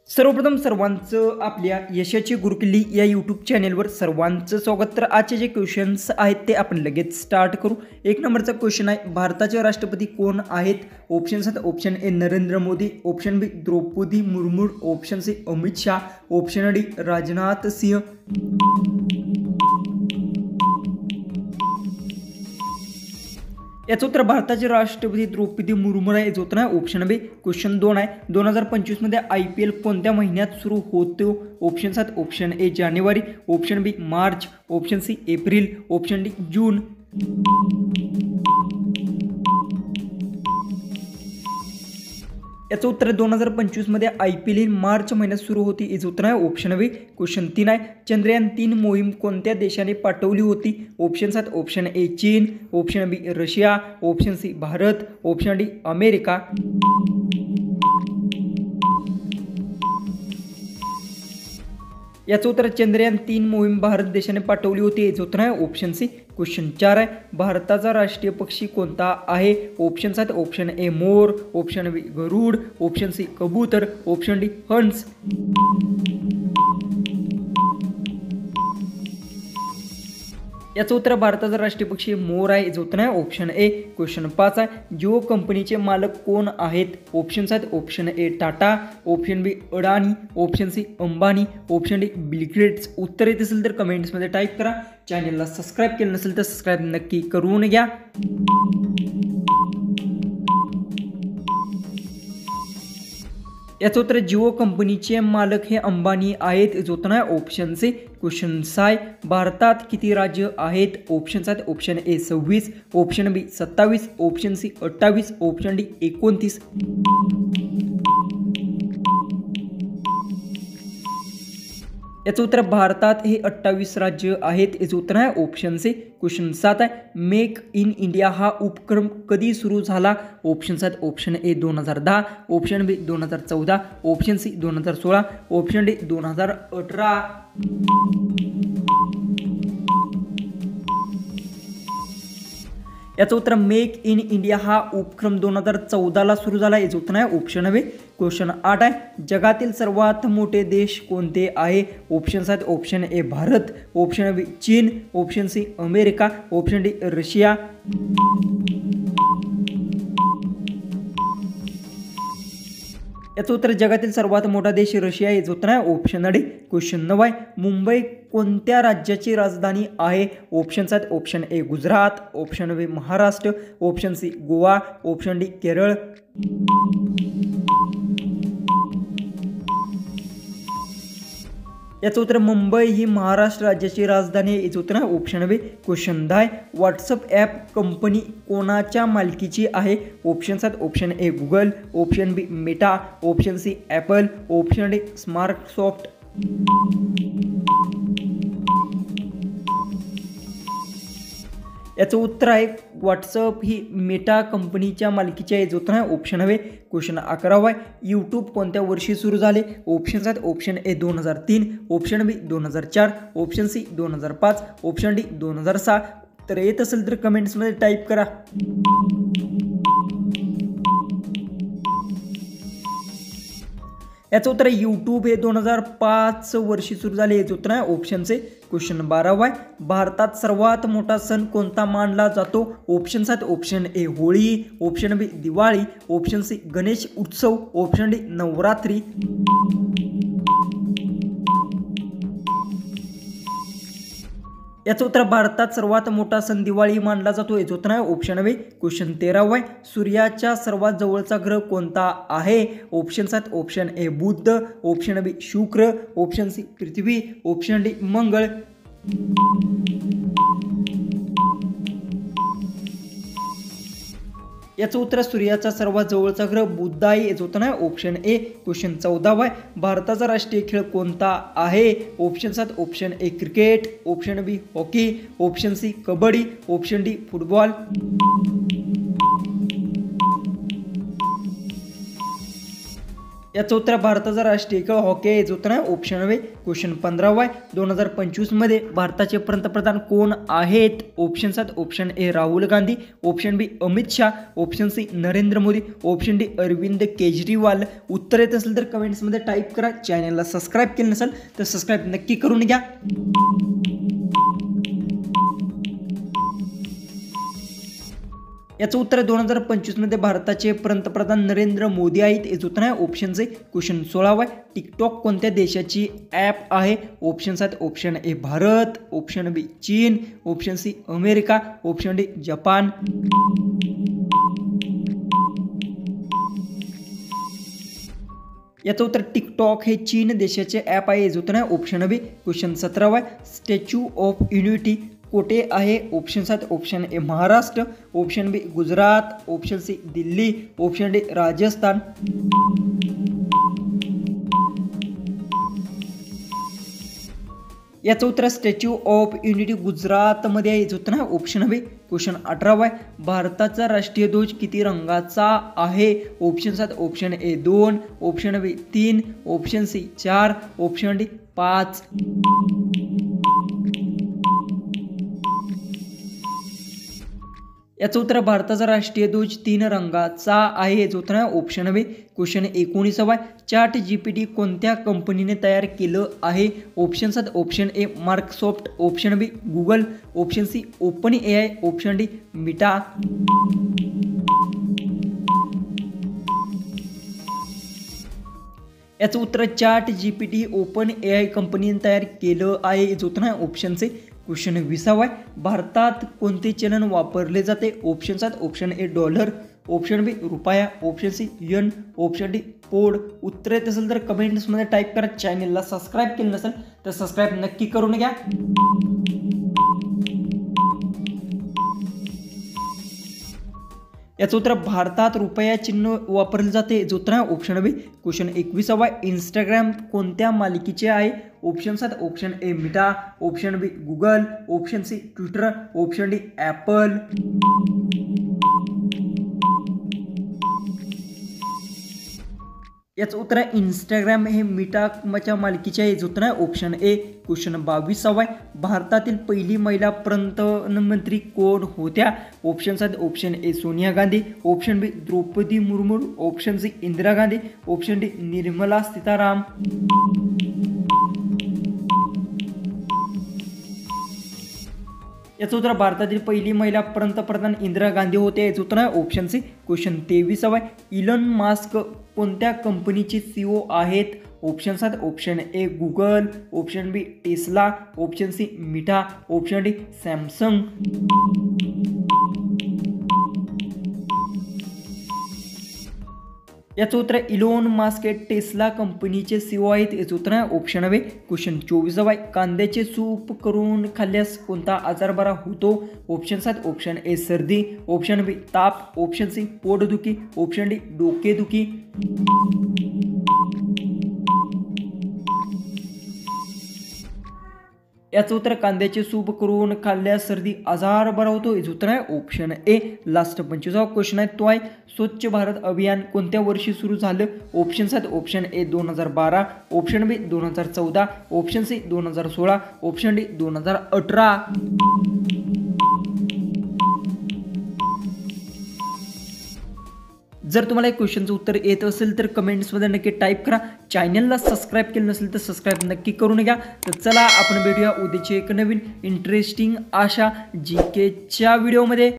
सर्वप्रथम सर्वांचं आपल्या यशाची गुरुकिल्ली या यूट्यूब चॅनेलवर सर्वांचं स्वागत। तर आजचे जे क्वेश्चन्स आहेत ते आपण लगेच स्टार्ट करू। एक नंबरचा क्वेश्चन आहे, भारताचे राष्ट्रपती कोण आहेत? ऑप्शन्स आहेत, option A Narendra Modi, option B Draupadi Murmu, option C Amit Shah, option D Rajnath Singh. याचं उत्तर भारताचे राष्ट्रपती द्रौपदी मुर्मू आहे। याचं उत्तर आहे ऑप्शन बी। क्वेश्चन 2 आहे, 2025 मध्ये IPL कोणत्या महिन्यात सुरू होतो? ऑप्शन्स आहेत, ऑप्शन ए जानेवारी, option B March, option C April, option D June. याचं उत्तर 2025 मध्ये IPL ही मार्च महिन्यात सुरू होती। याचं उत्तर आहे ऑप्शन बी। क्वेश्चन 3 आहे, चंद्रयान 3 मोहीम कोणत्या देशाने पाठवली होती? ऑप्शन्स आहेत, ऑप्शन ए चीन, option B Russia, option C Bharat, option D America. याचं उत्तर चंद्रयान 3 मोहीम भारत देशाने पाठवली होती। याचं उत्तर आहे ऑप्शन सी। क्वेश्चन 4 आहे, भारताचा राष्ट्रीय पक्षी कोणता आहे? ऑप्शन्स आहेत, ऑप्शन ए मोर, ऑप्शन बी गरुड, ऑप्शन सी कबूतर, ऑप्शन डी हंस। याचं उत्तर भारताचा राष्ट्रीय पक्षी मोर आहे। याचं उत्तर आहे ऑप्शन ए। क्वेश्चन 5 आहे, जिओ कंपनीचे मालक कोण आहेत? ऑप्शन्स आहेत, option A Tata, option B Adani, option C Ambani, option D Bill Gates. उत्तर येत असेल तर कमेंट्समध्ये टाईप करा। चॅनलला सबस्क्राईब केलं नसेल तर सबस्क्राईब नक्की करून घ्या। याचं उत्तर जिओ कंपनीचे मालक हे अंबानी आहेत। याचं उत्तर आहे ऑप्शन सी। क्वेश्चन 6, भारतात किती राज्य आहेत? ऑप्शन्स आहेत, option A 26, option B 27, option C 28, option D 29। याचं उत्तर भारतात हे 28 राज्य आहेत। याचं उत्तर आहे ऑप्शन सी। क्वेश्चन 7 आहे, मेक इन इंडिया हा उपक्रम कधी सुरू झाला? ऑप्शन्स आहेत, option A 2010, option B 2014, option C 2016, option D 2018। याचं उत्तर मेक इन इंडिया हा उपक्रम 2014ला सुरू झाला। याचं उत्तर आहे ऑप्शन बी। क्वेश्चन 8 आहे, जगातील सर्वात मोठे देश कोणते आहे? ऑप्शन्स आहेत, option A Bharat, option B चीन, ऑप्शन सी अमेरिका, ऑप्शन डी रशिया। याचं उत्तर जगातील सर्वात मोठा देश रशिया। याचं उत्तर आहे ऑप्शन डी। क्वेश्चन 9 आहे, मुंबई कोणत्या राज्याची राजधानी आहे? ऑप्शन्स आहेत, option A Gujarat, option B Maharashtra, option C Goa, option D Kerala. याचं उत्तर मुंबई ही महाराष्ट्र राज्याची राजधानी आहे। याचं उत्तर आहे option B. Question 10, WhatsApp app company कोणाच्या मालकीची आहे? ऑप्शन्स आहेत, option A Google, option B Meta, option C Apple, option D Smartsoft. याचं उत्तर आहे व्हॉट्सअप ही मेटा कंपनीच्या मालकीची आहे। याचं उत्तर आहे ऑप्शन बी। क्वेश्चन 11 आहे, यूट्यूब कोणत्या वर्षी सुरू झाले? ऑप्शन्स आहेत, option A 2003, option B 2004, option C 2005, option D 2006। तर येत असेल तर कमेंट्समध्ये टाईप करा। याचं उत्तर यूट्यूब हे 2005 वर्षी सुरू झाले। याचं उत्तर आहे ऑप्शन सी। क्वेश्चन 12 आहे, भारतात सर्वात मोठा सण कोणता मानला जातो? ऑप्शन्स आहेत, option A Holi, option B Diwali, option C Ganesh Utsav, option D Navratri. याचं उत्तर भारतात सर्वात मोठा सण दिवाळी मानला जातो। याचं उत्तर आहे ऑप्शन बी। क्वेश्चन 13 आहे, सूर्याच्या सर्वात जवळचा ग्रह कोणता आहे? ऑप्शन्स आहेत, ऑप्शन ए बुध, ऑप्शन बी शुक्र, ऑप्शन सी पृथ्वी, ऑप्शन डी मंगळ। याचं उत्तर सूर्याचा सर्वात जवळचा ग्रह बुध आहे। याचं उत्तर आहे ऑप्शन ए। क्वेश्चन 14 आहे, भारताचा राष्ट्रीय खेळ कोणता आहे? ऑप्शन्स आहेत, option A cricket, option B hockey, option C kabaddi, option D football. याचं उत्तर भारताचा राष्ट्रीय खेळ हॉकी आहे. याचं उत्तर आहे ऑप्शन ए. क्वेश्चन 15 आहे. 2025 मध्ये भारताचे पंतप्रधान कोण आहेत? ऑप्शन्स आहेत option A Rahul Gandhi, option B Amit Shah, option C Narendra Modi, option D Arvind Kejriwal. उत्तर येत असेल तर कमेंट्समध्ये टाईप करा. चॅनलला सबस्क्राईब केलं नसेल तर सबस्क्राईब नक्की करून घ्या. याचं उत्तर 2025 मध्ये भारताचे पंतप्रधान नरेंद्र मोदी आहेत. याचं उत्तर आहे ऑप्शन ए. क्वेश्चन 16 आहे. टिकटॉक कोणत्या देशाची ॲप आहे? ऑप्शन्स आहेत option A Bharat, option B चीन, ऑप्शन सी अमेरिका, ऑप्शन डी जपान. याचं उत्तर टिकटॉक हे चीन देशाचे ॲप आहे. याचं उत्तर आहे ऑप्शन बी. क्वेश्चन 17 आहे. स्टॅच्यू ऑफ युनिटी कोठे आहे? ऑप्शन्स आहेत option A Maharashtra, option B Gujarat, option C Delhi, option D Rajasthan. याचं उत्तर स्टॅच्यू ऑफ युनिटी गुजरातमध्ये आहे. याचं उत्तर आहे ऑप्शन बी. क्वेश्चन 18 आहे. भारताचा राष्ट्रीय ध्वज किती रंगाचा आहे? ऑप्शन्स आहेत option A 2, option B 3, option C 4, option D 5. याचं उत्तर भारताचा राष्ट्रीय ध्वज 3 रंगाचा आहे. याचं उत्तर आहे ऑप्शन बी. क्वेश्चन 19 आहे. चॅट जीपीटी कोणत्या कंपनीने तयार केलं आहे? ऑप्शन्स आहेत option A Microsoft, option B Google, option C Open AI, option D Meta. याचं उत्तर चॅट जीपीटी ओपन एआय कंपनीने तयार केलं आहे. याचं उत्तर आहे ऑप्शन सी. क्वेश्चन 20 आहे. भारतात कोणते चलन वापरले जाते? ऑप्शन्स आहेत option A dollar, option B रुपया, option C yen, option D pound. उत्तर येत असेल तर कमेंट्समध्ये टाईप करा. चॅनलला सबस्क्राईब केलं नसेल तर सबस्क्राईब नक्की करून घ्या. याचं उत्तर भारतात रुपया चिन्ह वापरले जाते. याचं उत्तर आहे ऑप्शन बी. क्वेश्चन 21 आहे. इंस्टाग्राम कोणत्या मालिकेचे आहे? ऑप्शन्स आहेत option A Meta, option B Google, option C Twitter, option D Apple. याचं उत्तर आहे इंस्टाग्राम हे मिटाच्या मालकीचे आहे. याचं उत्तर आहे ऑप्शन ए. क्वेश्चन 22 आहे. भारतातील पहिली महिला प्रधानमंत्री कोण होत्या? ऑप्शन्स आहेत option A Sonia Gandhi, option B Draupadi Murmu, option C Indira Gandhi, option D Nirmala Sitharaman. याचं उत्तर भारतातील पहिली महिला पंतप्रधान इंदिरा गांधी होते. याचं उत्तर आहे ऑप्शन सी. क्वेश्चन 23 आहे. इलॉन मास्क कोणत्या कंपनीचे सीईओ आहेत? ऑप्शन्स आहेत option A Google, option B Tesla, option C Meta, option D Samsung. याचं उत्तर इलॉन मास्क हे टेस्ला कंपनीचे सीईओ आहेत. याचं उत्तर आहे ऑप्शन बी. क्वेश्चन 24 आहे. कांद्याचे सूप करून खाल्ल्यास कोणता आजार बरा होतो? ऑप्शन्स आहेत ऑप्शन ए सर्दी, ऑप्शन बी ताप, ऑप्शन सी पोटदुखी, ऑप्शन डी डोकेदुखी. याचं उत्तर कांद्याचे सूप करून खाल्ल्यास सर्दी आजार बरा होतो. याचं उत्तर आहे ऑप्शन ए. लास्ट 25वा क्वेश्चन आहे तो आहे स्वच्छ भारत अभियान कोणत्या वर्षी सुरू झालं? ऑप्शन्स आहेत option A 2012, option B 2014, option C 2016, option D 2018. जर तुम्हाला एक क्वेश्चनचं उत्तर येत असेल तर कमेंट्समध्ये नक्की टाईप करा. चॅनलला सबस्क्राईब केलं नसेल तर सबस्क्राईब नक्की करून घ्या. तर चला आपण भेटूया उद्याचे एक नवीन इंटरेस्टिंग अशा GKच्या व्हिडिओमध्ये.